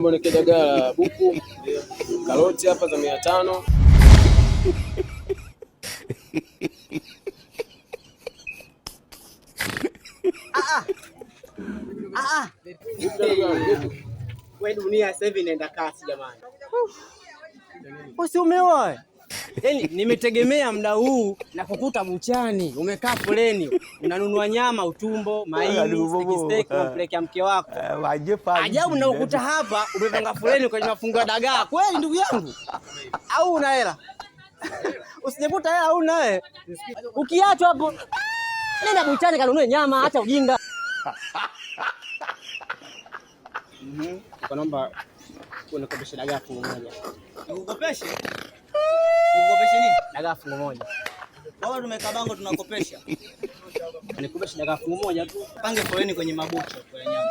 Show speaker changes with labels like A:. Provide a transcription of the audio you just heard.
A: Mbona dagaa buku, karoti hapa za 500.
B: Wewe dunia sasa hivi inaenda kasi jamani. Usi umeoa? Yaani nimetegemea muda huu na kukuta buchani, umekaa foleni, unanunua nyama, utumbo, maini, steak umpelekea mke wako. Ajabu na ukuta hapa umepanga foleni kwenye mafungo dagaa. Kweli ndugu yangu? Au una hela? Usijeputa hela au una wewe? Ukiachwa hapo nenda buchani kanunue nyama, acha ujinga. Naomba unikopeshe dagaa fungu moja.
C: Nikukopeshe? Nikukopeshe nini?
B: Dagaa fungu moja.
C: Wao tumeka bango tunakopesha.
B: Nikukopeshe dagaa fungu moja tu.
C: Pange foleni kwenye mabucha kwa nyama.